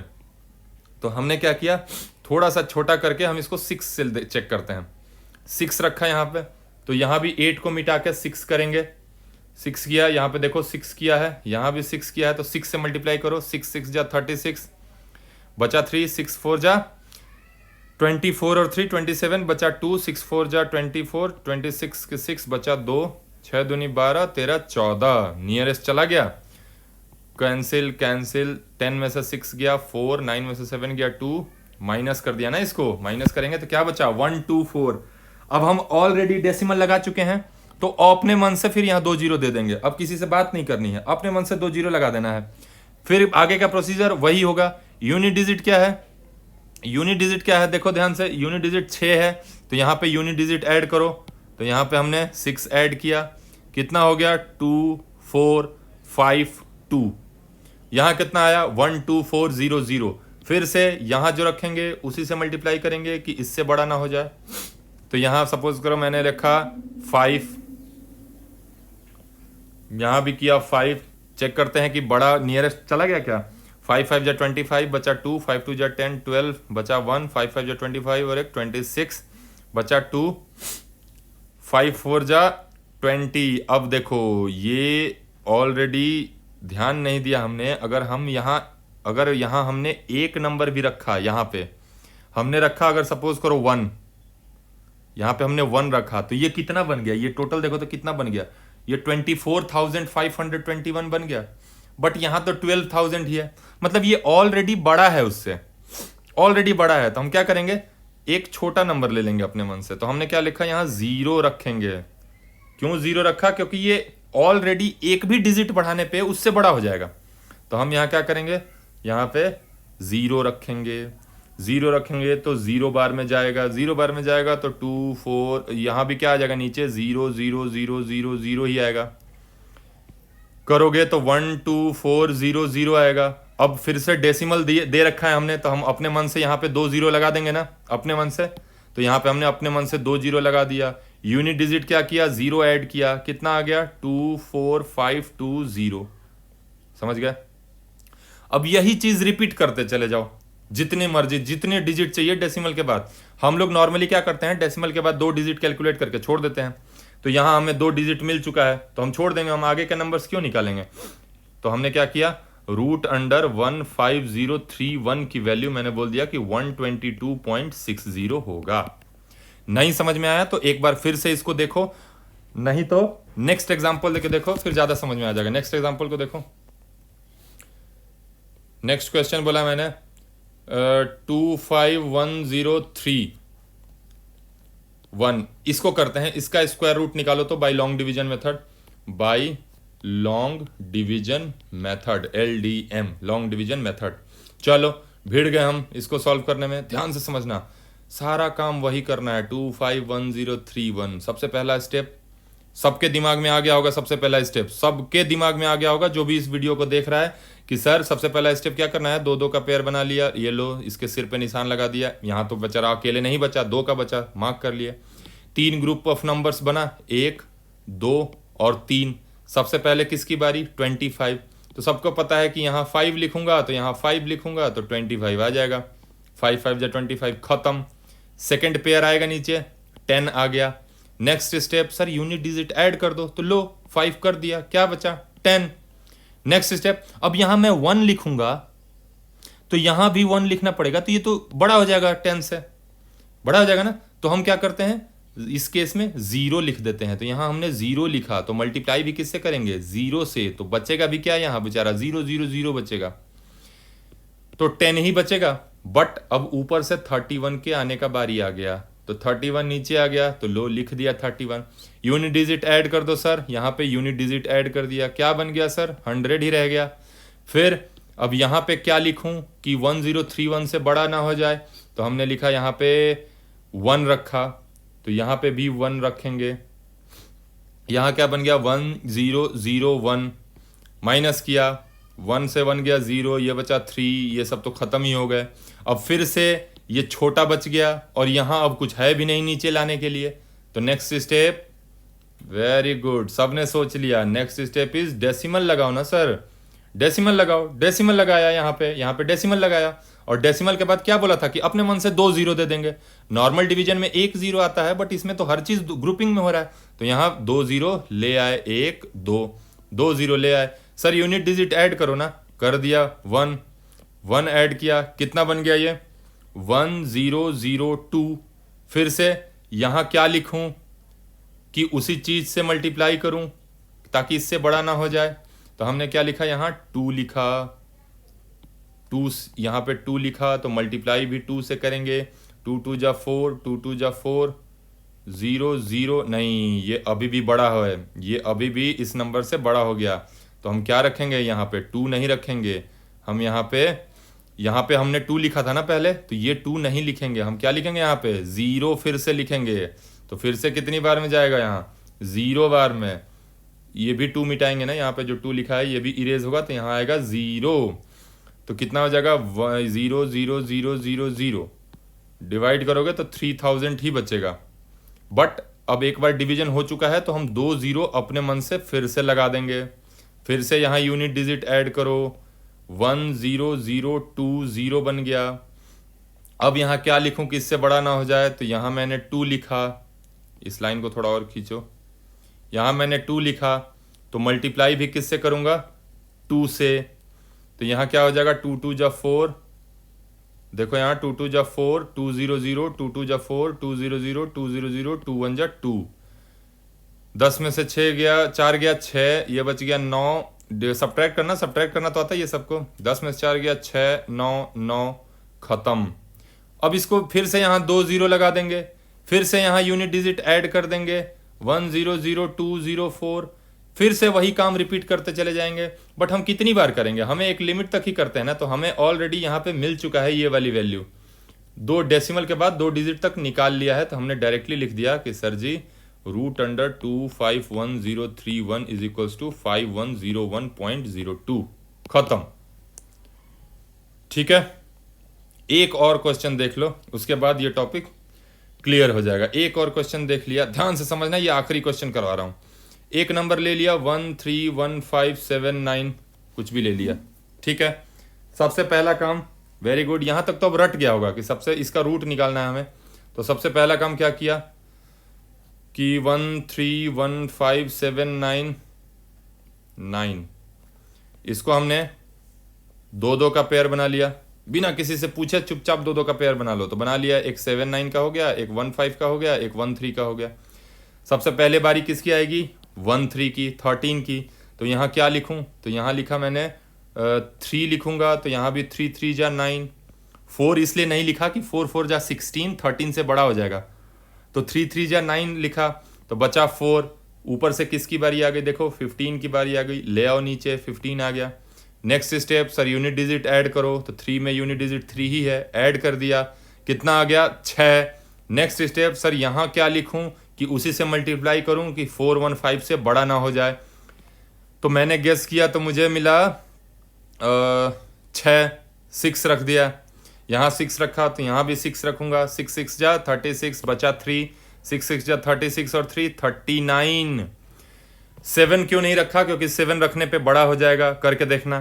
तो हमने क्या किया, थोड़ा सा छोटा करके हम इसको 6 से चेक करते हैं। 6 रखा यहाँ पे, तो यहाँ भी 8 को मिटा के 6 करेंगे। 6 किया, यहाँ पे देखो 6 किया है, यहाँ भी 6 किया है, तो 6 से मल्टीप्लाई करो, 6 6 जा 36, बचा 3, 6 4 जा 24 और 3 27, बचा 2, 6 4 जा 24, 26 के 6 बचा 2, 6 दूनी 12, 13 14, नियरेस्ट चला गया, कैंसिल कैंसिल, 10 में से 6 गया 4, 9 में से 7 गया 2, माइनस कर दिया ना, इसको माइनस करेंगे तो क्या बचा 1 2 4। अब हम ऑलरेडी डेसिमल लगा चुके हैं, तो अपने मन से फिर यहाँ 2 जीरो दे देंगे। अब किसी से बात नहीं करनी है, अपने मन से 2 जीरो लगा देना है। फिर आगे का प्रोसीजर वही होगा। यूनिट डिजिट क्या है, यूनिट डिजिट क्या है, देखो ध्यान से, यूनिट डिजिट 6 है, तो यहाँ पे यूनिट डिजिट ऐड करो। तो यहाँ पे हमने 6 ऐड किया, कितना हो गया 2 4 5 2। यहाँ कितना आया 1 2 4 0 0। फिर से यहाँ जो रखेंगे उसी से मल्टीप्लाई करेंगे कि इससे बड़ा ना हो जाए। तो यहाँ सपोज करो मैंने रखा 5, यहाँ भी किया 5, चेक करते हैं कि बड़ा नियरेस्ट चला गया क्या। 5 5 जा 25, बचा 2, 5 2 जा 10 12, बचा 1, 5 5 जा 25 और एक 26, बचा 2, 5 4 जा 20। अब देखो ये ऑलरेडी ध्यान नहीं दिया हमने। अगर यहाँ हमने एक नंबर भी रखा, यहाँ पे हमने रखा अगर सपोज करो 1, यहाँ पे हमने 1 रखा, तो ये कितना बन गया? ये टोटल देखो तो कितना बन गया? ये 24,521 बन गया। बट यहाँ तो 12,000 ही है, मतलब ये ऑलरेडी बड़ा है उससे, ऑलरेडी बड़ा है। तो हम क्या करेंगे, एक छोटा नंबर ले लेंगे अपने मन से। तो हमने क्या लिखा यहाँ, 0 रखेंगे। क्यों 0 रखा? क्योंकि ये ऑलरेडी एक भी डिजिट बढ़ाने पे उससे बड़ा हो जाएगा। तो हम यहाँ क्या करेंगे, यहाँ पे 0 रखेंगे। 0 रखेंगे तो 0 बार में जाएगा, 0 बार में जाएगा तो 2 4, यहाँ भी क्या आ जाएगा नीचे 0 0 0 0 0 ही आएगा। करोगे तो 1 2 4 0 0 आएगा। अब फिर से डेसिमल दे रखा है हमने, तो हम अपने मन से यहाँ पे 2 0 लगा देंगे ना अपने मन से। तो यहाँ पे हमने अपने मन से 2 0 लगा दिया। यूनिट डिजिट क्या किया, 0 ऐड किया, कितना आ गया 2 4 5 2 0। समझ गए? अब यही चीज रिपीट करते चले जाओ, जितने मर्जी, जितने डिजिट चाहिए डेसिमल के बाद। हम लोग नॉर्मली क्या करते हैं, डेसिमल के बाद 2 डिजिट कैलकुलेट करके छोड़ देते हैं। तो यहां हमें 2 डिजिट मिल चुका है तो हम छोड़ देंगे, हम आगे के नंबर्स क्यों निकालेंगे। तो हमने क्या किया, √15031 की वैल्यू मैंने बोल दिया कि 122.60 होगा। नहीं समझ में आया तो एक बार फिर से इसको देखो, नहीं तो नेक्स्ट एग्जांपल देके देखो, फिर ज्यादा समझ में आ जाएगा। नेक्स्ट एग्जांपल को देखो। नेक्स्ट क्वेश्चन बोला मैंने 25103 इसको करते हैं, इसका स्क्वायर रूट निकालो तो by long division method, by long division method, LDM, long division method. चलो भिड़ गए हम इसको सॉल्व करने में। ध्यान से समझना, सारा काम वही करना है। 25103 सबसे पहला स्टेप सबके दिमाग में आ गया होगा। सबसे पहला स्टेप सबके दिमाग में आ गया होगा जो भी इस वीडियो को देख रहा है कि सर सबसे पहला स्टेप क्या करना है, 2 2 का पेयर बना लिया, ये लो इसके सिर पे निशान लगा दिया। यहाँ तो बेचारा अकेले नहीं बचा, 2 का बचा, मार्क कर लिए। 3 ग्रुप ऑफ नंबर्स बना, 1 2 और 3। सबसे पहले किसकी बारी, 25। तो सबको पता है कि यहाँ 5 लिखूंगा तो यहाँ 5 लिखूंगा तो 25 आ जाएगा। 5 5 जा 25, खत्म। सेकेंड पेयर आएगा नीचे, 10 आ गया। Next step, sir unit digit add कर दो, तो लो 5 कर दिया, क्या बचा 10। नेक्स्ट स्टेप, अब यहां मैं 1 लिखूंगा तो यहां भी 1 लिखना पड़ेगा, तो ये तो बड़ा हो जाएगा, 10 से बड़ा हो जाएगा ना। तो हम क्या करते हैं, इस केस में 0 लिख देते हैं। तो यहां हमने 0 लिखा तो मल्टीप्लाई भी किससे करेंगे, 0 से। तो बचेगा भी क्या यहां बेचारा, 0 0 0 बचेगा, तो 10 ही बचेगा। बट अब ऊपर से 31 के आने का बारी आ गया, तो 31 नीचे आ गया तो लो लिख दिया 31। यूनिट डिजिट ऐड कर दो सर, यहाँ पे यूनिट डिजिट ऐड कर दिया, क्या बन गया सर, 100 ही रह गया। फिर अब यहाँ पे क्या लिखूं कि 1031 से बड़ा ना हो जाए, तो हमने लिखा यहाँ पे 1 रखा, तो यहाँ पे भी 1 रखेंगे। यहाँ क्या बन गया, 1001 माइनस किया, 1 से 1 गया 0, ये बचा 3, ये सब तो खत्म ही हो गए। अब फिर से ये छोटा बच गया और यहां अब कुछ है भी नहीं नीचे लाने के लिए। तो नेक्स्ट स्टेप, वेरी गुड, सबने सोच लिया। नेक्स्ट स्टेप इज डेसिमल लगाओ ना सर, डेसिमल लगाओ। डेसिमल लगाया, यहाँ पे डेसिमल लगाया, और डेसिमल के बाद क्या बोला था कि अपने मन से 2 0 दे देंगे। नॉर्मल डिवीजन में 1 0 आता है, बट इसमें तो हर चीज ग्रुपिंग में हो रहा है। तो यहाँ 2 0 ले आए, 1 2 2 0 ले आए। सर यूनिट डिजिट ऐड करो ना, कर दिया, 1 ऐड किया, कितना बन गया ये 1002। फिर से यहां क्या लिखूं कि उसी चीज से मल्टीप्लाई करूं ताकि इससे बड़ा ना हो जाए। तो हमने क्या लिखा, यहां 2 लिखा, 2 यहां पे 2 लिखा, तो मल्टीप्लाई भी 2 से करेंगे। 2 2 जा 4, 2 2 जा 4, 0 0 नहीं, ये अभी भी बड़ा है, ये अभी भी इस नंबर से बड़ा हो गया। तो हम क्या रखेंगे, यहाँ पे 2 नहीं रखेंगे। हम यहाँ पे हमने 2 लिखा था ना पहले, तो ये 2 नहीं लिखेंगे। हम क्या लिखेंगे, यहाँ पे 0 फिर से लिखेंगे। तो फिर से कितनी बार में जाएगा, यहाँ 0 बार में। ये भी 2 मिटाएंगे ना, यहाँ पे जो 2 लिखा है ये भी इरेज होगा, तो यहाँ आएगा 0। तो कितना हो जाएगा, 0 0 0 0 0। डिवाइड करोगे तो 3000 ही बचेगा। बट अब एक बार डिवीजन हो चुका है तो हम 2 0 अपने मन से फिर से लगा देंगे। फिर से यहाँ यूनिट डिजिट ऐड करो, 1002 बन गया। अब यहाँ क्या लिखूं कि इससे बड़ा ना हो जाए, तो यहाँ मैंने 2 लिखा। इस लाइन को थोड़ा और खींचो, यहाँ मैंने 2 लिखा, तो मल्टीप्लाई भी किससे करूँगा, 2 से। तो यहाँ क्या हो जाएगा, 2 2 जा 4, देखो यहाँ 2 2 जा 4, 2 0 0, 2 2 जा 4, 2 0 0, 2 0 0, 2 1 जा 2, 10 में से 6 गया, 4 गया 6, ये बच गया 9, सब्ट्रैक्ट करना तो आता है ये सबको, 10 में से 4 गया 6, 9 9, खत्म। अब इसको फिर से यहाँ 2 0 लगा देंगे, फिर से यहाँ यूनिट डिजिट ऐड कर देंगे, 1 0 0 2 0 4, फिर से वही काम रिपीट करते चले जाएंगे। बट हम कितनी बार करेंगे, हमें एक लिमिट तक ही करते हैं ना, तो हमें ऑलरेडी यहाँ पे मिल चुका है ये वाली वैल्यू, 2 डेसिमल के बाद 2 डिजिट तक निकाल लिया है। तो हमने डायरेक्टली लिख दिया कि sir ji √251,031 is equals to 5101.02, खत्म। ठीक है, एक और क्वेश्चन देख लो, उसके बाद ये टॉपिक क्लियर हो जाएगा। एक और क्वेश्चन देख लिया, ध्यान से समझना, ये आखिरी क्वेश्चन करवा रहा हूं। एक नंबर ले लिया 131579, कुछ भी ले लिया, ठीक है। सबसे पहला काम, वेरी गुड, यहां तक तो अब रट गया होगा कि सबसे इसका रूट निकालना है हमें। तो सबसे पहला काम क्या किया कि 131579, इसको हमने 2 2 का पेयर बना लिया, बिना किसी से पूछे चुपचाप 2 2 का पेयर बना लो। तो बना लिया, एक 79 का हो गया, एक 15 का हो गया, एक 13 का हो गया। सबसे पहले बारी किसकी आएगी, 13 की, 13 की। तो यहाँ क्या लिखूं, तो यहाँ लिखा मैंने 3 लिखूंगा, तो यहाँ भी 3 3 जा 9, 4 इसलिए नहीं लिखा कि 4 4 जा 16, 13 से बड़ा हो जाएगा, तो 3 3 जा 9 लिखा, तो बचा 4। ऊपर से किसकी बारी आ गई, देखो 15 की बारी आ गई, ले आओ नीचे, 15 आ गया। Next step, sir unit digit add करो, तो 3 में यूनिट डिजिट 3 ही है, ऐड कर दिया, कितना आ गया, 6। नेक्स्ट स्टेप, सर यहाँ क्या लिखूं कि उसी से मल्टीप्लाई करूं कि 415 से बड़ा ना हो जाए। तो मैंने गेस किया, तो मुझे मिला 6 रख दिया, यहाँ 6 रखा, तो यहाँ भी 6 रखूंगा, 6 6 जा 36, बचा 3, 6 6 जा 36 और 3 39। 7 क्यों नहीं रखा, क्योंकि 7 रखने पे बड़ा हो जाएगा, करके देखना।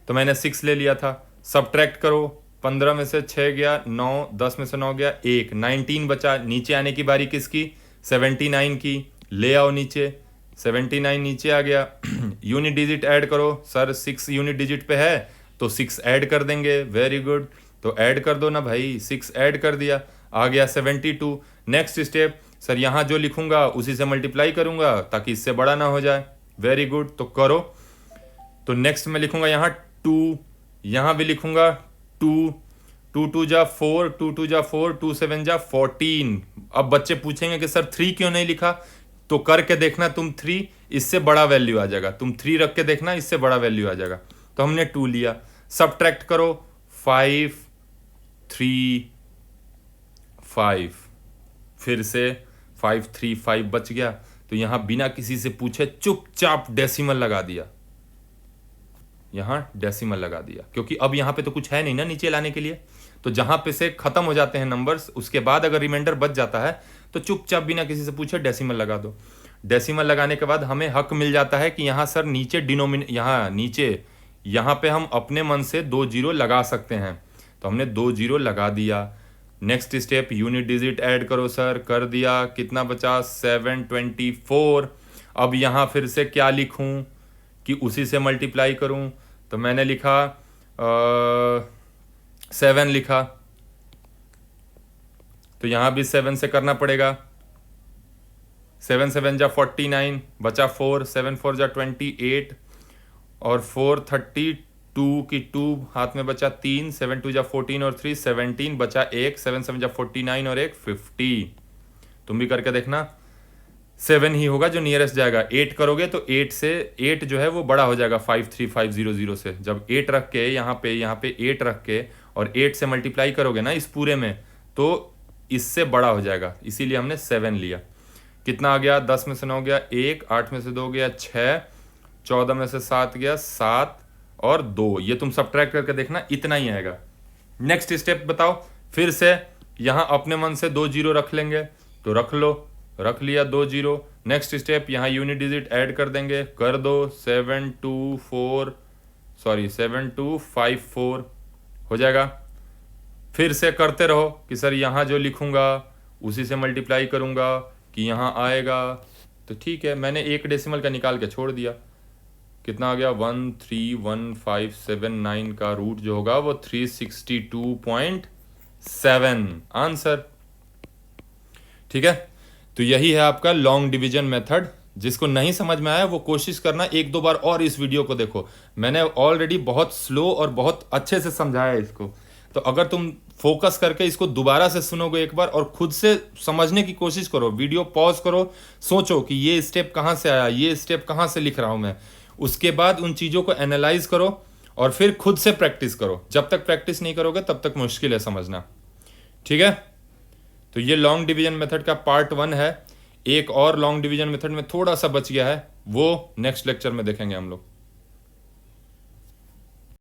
तो मैंने 6 ले लिया था, सब्ट्रैक्ट करो, 15 में से 6 गया 9, 10 में से 9 गया 1, 19 बचा। नीचे आने की बारी किसकी, 79 की, ले आओ नीचे, 79 नीचे आ गया। यूनिट डिजिट ऐड करो, सर 6 यूनिट डिजिट पे है तो 6 ऐड कर देंगे, वेरी गुड, तो ऐड कर दो ना भाई, 6 ऐड कर दिया, आ गया 72। नेक्स्ट स्टेप, सर यहाँ जो लिखूंगा उसी से मल्टीप्लाई करूंगा ताकि इससे बड़ा ना हो जाए, वेरी गुड, तो करो। तो नेक्स्ट में लिखूंगा यहाँ 2, यहाँ भी लिखूंगा 2, 2 2 जा 4, 2 2 जा 4, 2 7 जा 14। अब बच्चे पूछेंगे कि सर 3 क्यों नहीं लिखा, तो करके देखना तुम 3, इससे बड़ा वैल्यू आ जाएगा, तुम 3 रख के देखना, इससे बड़ा वैल्यू आ जाएगा। तो हमने 2 लिया, सब्ट्रैक्ट करो, 5 3 5, फिर से 5 3 5 बच गया। तो यहां बिना किसी से पूछे चुपचाप डेसिमल लगा दिया, यहां डेसिमल लगा दिया, क्योंकि अब यहां पे तो कुछ है नहीं ना नीचे लाने के लिए। तो जहां पे से खत्म हो जाते हैं नंबर्स, उसके बाद अगर रिमाइंडर बच जाता है तो चुपचाप बिना किसी से पूछे डेसिमल लगा दो। डेसिमल लगाने के बाद हमें हक मिल जाता है कि यहाँ सर नीचे यहाँ नीचे यहाँ पे हम अपने मन से 2 0 लगा सकते हैं, तो हमने 2 0 लगा दिया। Next step, unit digit add करो, सर कर दिया, कितना बचा, 724। अब यहाँ फिर से क्या लिखूं कि उसी से मल्टीप्लाई करूं, तो मैंने लिखा 7 लिखा, तो यहाँ भी 7 से करना पड़ेगा, 7 7 जा 49, बचा 4, 7 4 जा 28 और 4 32 की 2 हाथ में बचा 3, 7 2 जा 14 और 3 17, बचा 1, 7 7 जा 49 और 1 50। तुम भी करके देखना, 7 ही होगा जो नियरेस्ट जाएगा। 8 करोगे तो 8 से 8 जो है वो बड़ा हो जाएगा 53500 से। जब 8 रख के यहाँ पे 8 रख के और 8 से मल्टीप्लाई करोगे ना इस पूरे में, तो इससे बड़ा हो जाएगा, इसीलिए हमने 7 लिया। कितना आ गया, 10 में से 9 गया 1, 8 में से 2 गया 6, 14 में से 7 गया 7 और 2। ये तुम सब्ट्रैक्ट करके देखना, इतना ही आएगा। नेक्स्ट स्टेप बताओ, फिर से यहाँ अपने मन से 2 0 रख लेंगे, तो रख लो, रख लिया 2 0। नेक्स्ट स्टेप, यहाँ यूनिट डिजिट ऐड कर देंगे, कर दो, 7 2 5 4 हो जाएगा। फिर से करते रहो कि सर यहाँ जो लिखूंगा उसी से मल्टीप्लाई करूंगा कि यहाँ आएगा तो ठीक है, मैंने एक डेसिमल का निकाल के छोड़ दिया, कितना आ गया 131,579 का रूट जो होगा वो 362.7 आंसर। ठीक है, तो यही है आपका लॉन्ग डिवीजन मेथड। जिसको नहीं समझ में आया वो कोशिश करना एक दो बार और इस वीडियो को देखो, मैंने ऑलरेडी बहुत स्लो और बहुत अच्छे से समझाया इसको। तो अगर तुम फोकस करके इसको दोबारा से सुनोगे एक बार और खुद से समझने की कोशिश करो, वीडियो पॉज करो, सोचो कि ये स्टेप कहाँ से आया, ये स्टेप कहाँ से लिख रहा हूँ मैं, उसके बाद उन चीज़ों को एनालाइज करो और फिर खुद से प्रैक्टिस करो। जब तक प्रैक्टिस नहीं करोगे तब तक मुश्किल है समझना। ठीक है, तो ये लॉन्ग डिवीजन मेथड का पार्ट 1 है। एक और लॉन्ग डिवीजन मेथड में थोड़ा सा बच गया है, वो नेक्स्ट लेक्चर में देखेंगे हम लोग।